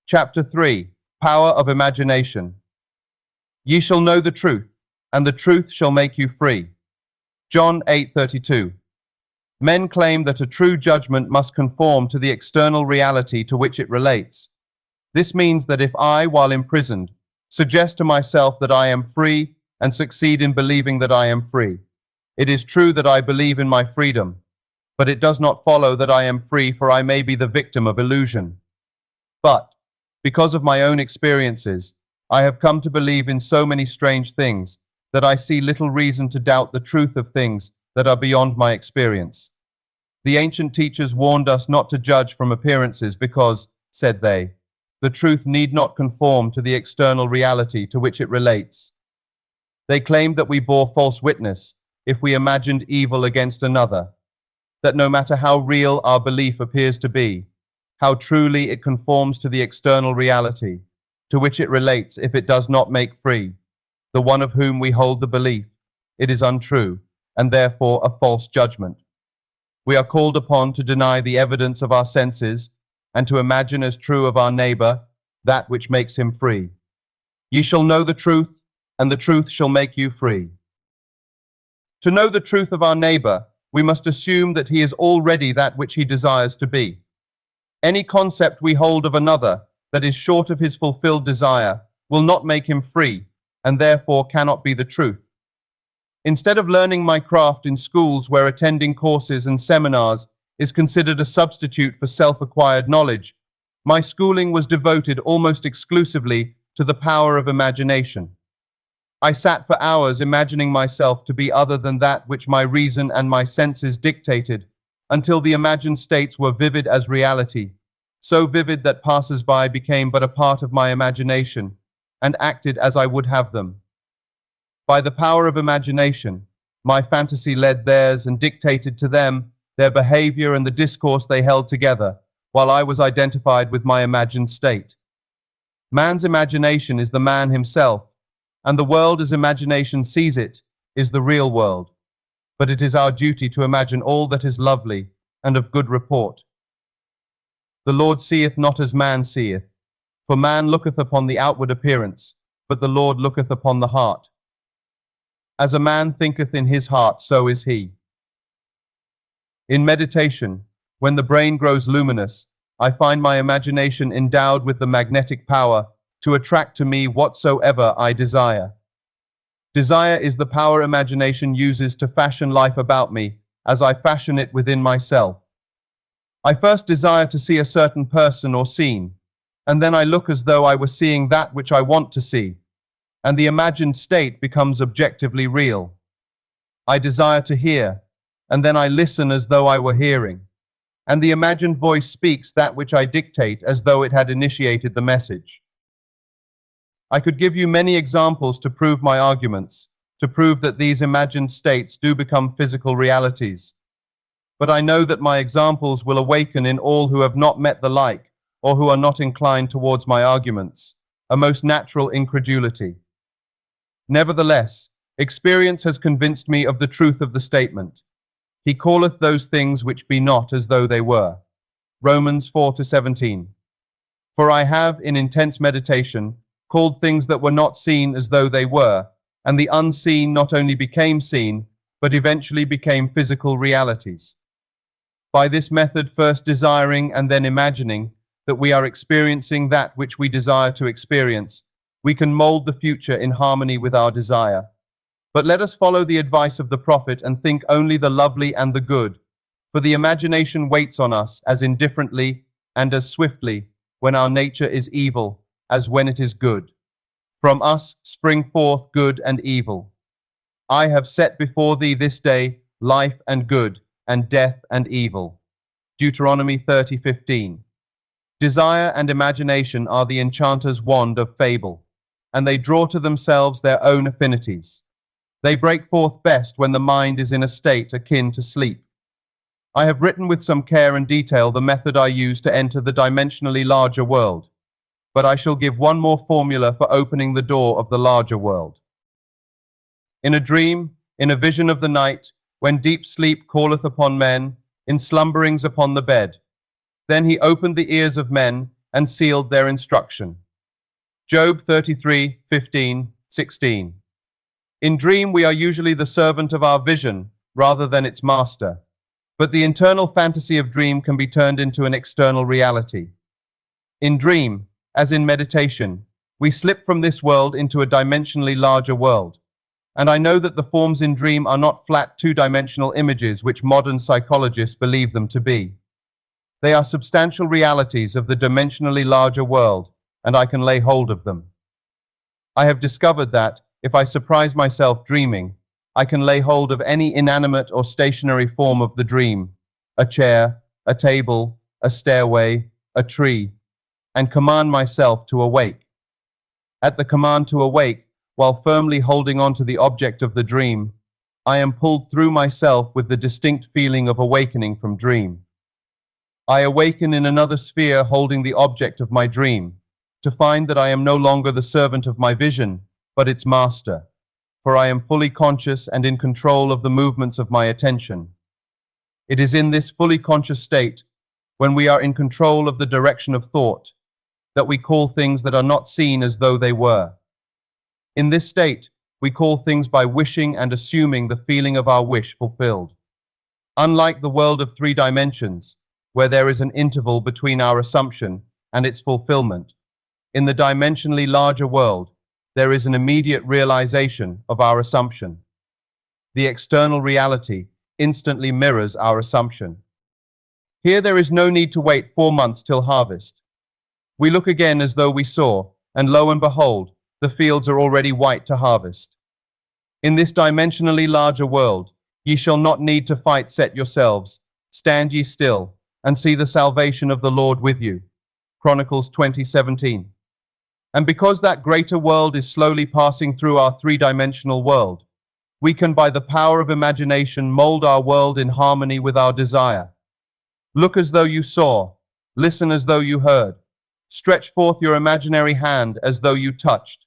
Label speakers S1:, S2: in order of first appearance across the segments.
S1: Chapter 3. Power of Imagination. Ye shall know the truth, and the truth shall make you free. John 8:32. Men claim that a true judgment must conform to the external reality to which it relates. This means that if I, while imprisoned, suggest to myself that I am free and succeed in believing that I am free, it is true that I believe in my freedom, but it does not follow that I am free, for I may be the victim of illusion. But, because of my own experiences, I have come to believe in so many strange things that I see little reason to doubt the truth of things that are beyond my experience. The ancient teachers warned us not to judge from appearances because, said they, the truth need not conform to the external reality to which it relates. They claimed that we bore false witness if we imagined evil against another, that no matter how real our belief appears to be, how truly it conforms to the external reality to which it relates, if it does not make free the one of whom we hold the belief, it is untrue, and therefore a false judgment. We are called upon to deny the evidence of our senses, and to imagine as true of our neighbor that which makes him free. Ye shall know the truth, and the truth shall make you free. To know the truth of our neighbor, we must assume that he is already that which he desires to be. Any concept we hold of another that is short of his fulfilled desire will not make him free, and therefore cannot be the truth. Instead of learning my craft in schools where attending courses and seminars is considered a substitute for self-acquired knowledge, my schooling was devoted almost exclusively to the power of imagination. I sat for hours imagining myself to be other than that which my reason and my senses dictated, until the imagined states were vivid as reality, so vivid that passers-by became but a part of my imagination, and acted as I would have them. By the power of imagination, my fantasy led theirs and dictated to them their behavior and the discourse they held together, while I was identified with my imagined state. Man's imagination is the man himself, and the world as imagination sees it is the real world. But it is our duty to imagine all that is lovely and of good report. The Lord seeth not as man seeth, for man looketh upon the outward appearance, but the Lord looketh upon the heart. As a man thinketh in his heart, so is he. In meditation, when the brain grows luminous, I find my imagination endowed with the magnetic power to attract to me whatsoever I desire. Desire is the power imagination uses to fashion life about me, as I fashion it within myself. I first desire to see a certain person or scene, and then I look as though I were seeing that which I want to see, and the imagined state becomes objectively real. I desire to hear, and then I listen as though I were hearing, and the imagined voice speaks that which I dictate as though it had initiated the message. I could give you many examples to prove my arguments, to prove that these imagined states do become physical realities. But I know that my examples will awaken in all who have not met the like, or who are not inclined towards my arguments, a most natural incredulity. Nevertheless, experience has convinced me of the truth of the statement. He calleth those things which be not as though they were. Romans 4:17. For I have, in intense meditation, called things that were not seen as though they were, and the unseen not only became seen, but eventually became physical realities. By this method, first desiring and then imagining that we are experiencing that which we desire to experience, we can mold the future in harmony with our desire. But let us follow the advice of the prophet and think only the lovely and the good, for the imagination waits on us as indifferently and as swiftly when our nature is evil as when it is good. From us spring forth good and evil. I have set before thee this day life and good, and death and evil. Deuteronomy 30:15. Desire and imagination are the enchanter's wand of fable, and they draw to themselves their own affinities. They break forth best when the mind is in a state akin to sleep. I have written with some care and detail the method I use to enter the dimensionally larger world, but I shall give one more formula for opening the door of the larger world. In a dream, in a vision of the night, when deep sleep calleth upon men, in slumberings upon the bed, then he opened the ears of men, and sealed their instruction. Job 33:15-16. In dream, we are usually the servant of our vision rather than its master, but the internal fantasy of dream can be turned into an external reality. In dream, as in meditation, we slip from this world into a dimensionally larger world. And I know that the forms in dream are not flat two-dimensional images which modern psychologists believe them to be. They are substantial realities of the dimensionally larger world, and I can lay hold of them. I have discovered that, if I surprise myself dreaming, I can lay hold of any inanimate or stationary form of the dream, a chair, a table, a stairway, a tree, and command myself to awake. At the command to awake, while firmly holding on to the object of the dream, I am pulled through myself with the distinct feeling of awakening from dream. I awaken in another sphere holding the object of my dream, to find that I am no longer the servant of my vision, but its master, for I am fully conscious and in control of the movements of my attention. It is in this fully conscious state, when we are in control of the direction of thought, that we call things that are not seen as though they were. In this state, we call things by wishing and assuming the feeling of our wish fulfilled. Unlike the world of three dimensions, where there is an interval between our assumption and its fulfillment, in the dimensionally larger world, there is an immediate realization of our assumption. The external reality instantly mirrors our assumption. Here there is no need to wait 4 months till harvest. We look again as though we saw, and lo and behold, the fields are already white to harvest. In this dimensionally larger world, ye shall not need to fight. Set yourselves, stand ye still, and see the salvation of the Lord with you. Chronicles 20:17. And because that greater world is slowly passing through our three-dimensional world, we can by the power of imagination mold our world in harmony with our desire. Look as though you saw, listen as though you heard, stretch forth your imaginary hand as though you touched,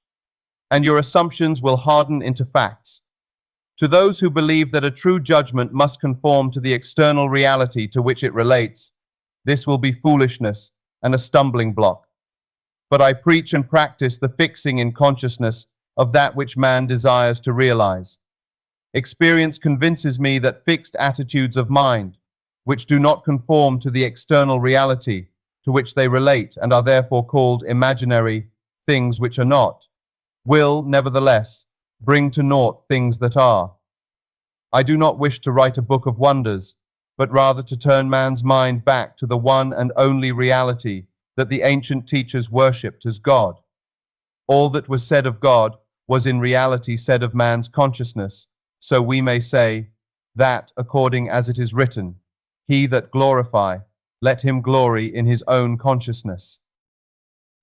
S1: and your assumptions will harden into facts. To those who believe that a true judgment must conform to the external reality to which it relates, this will be foolishness and a stumbling block. But I preach and practice the fixing in consciousness of that which man desires to realize. Experience convinces me that fixed attitudes of mind, which do not conform to the external reality to which they relate and are therefore called imaginary things which are not, will, nevertheless, bring to naught things that are. I do not wish to write a book of wonders, but rather to turn man's mind back to the one and only reality that the ancient teachers worshipped as God. All that was said of God was in reality said of man's consciousness, so we may say that, according as it is written, he that glorify, let him glory in his own consciousness.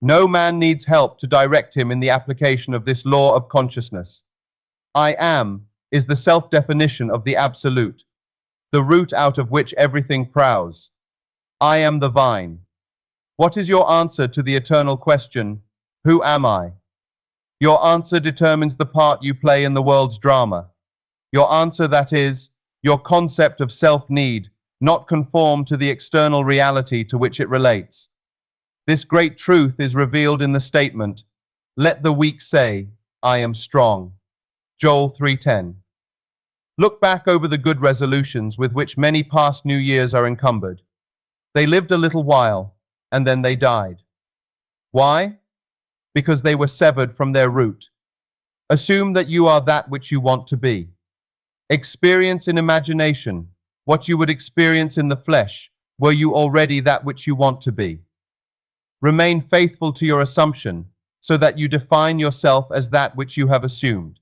S1: No man needs help to direct him in the application of this law of consciousness. I am is the self-definition of the absolute, the root out of which everything sprouts. I am the vine. What is your answer to the eternal question, who am I? Your answer determines the part you play in the world's drama. Your answer, that is, your concept of self-need, not conform to the external reality to which it relates. This great truth is revealed in the statement, let the weak say, I am strong. Joel 3:10. Look back over the good resolutions with which many past New Years are encumbered. They lived a little while, and then they died. Why? Because they were severed from their root. Assume that you are that which you want to be. Experience in imagination what you would experience in the flesh, were you already that which you want to be. Remain faithful to your assumption, so that you define yourself as that which you have assumed.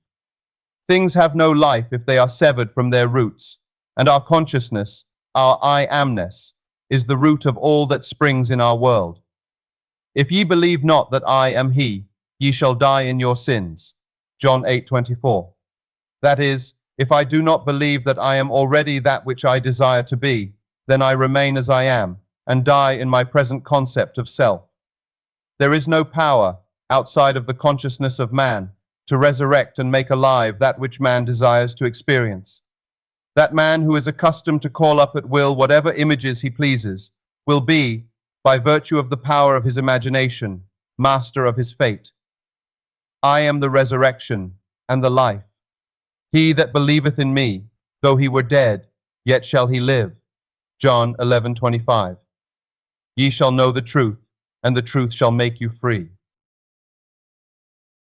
S1: Things have no life if they are severed from their roots, and our consciousness, our I amness, is the root of all that springs in our world. If ye believe not that I am he, ye shall die in your sins. John 8:24. That is, if I do not believe that I am already that which I desire to be, then I remain as I am, and die in my present concept of self. There is no power, outside of the consciousness of man, to resurrect and make alive that which man desires to experience. That man who is accustomed to call up at will whatever images he pleases, will be, by virtue of the power of his imagination, master of his fate. I am the resurrection and the life. He that believeth in me, though he were dead, yet shall he live. John 11:25. Ye shall know the truth, and the truth shall make you free.